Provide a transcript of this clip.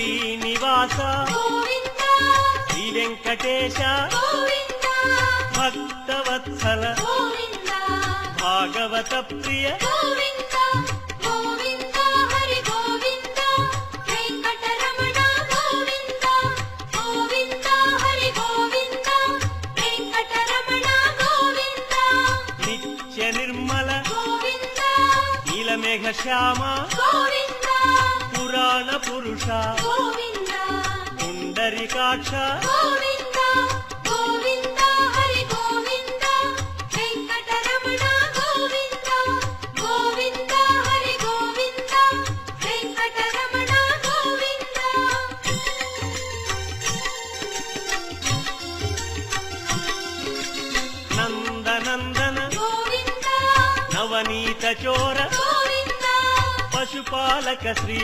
శ్రీనివాస శ్రీ వెంకటేశ భక్తవత్సల భాగవత ప్రియ నిత్య నిర్మల నీలమేఘ శ్యామ పురాణ పురుష పుండరీకాక్ష నందనందన నవనీత చోర పశుపాలక శ్రీ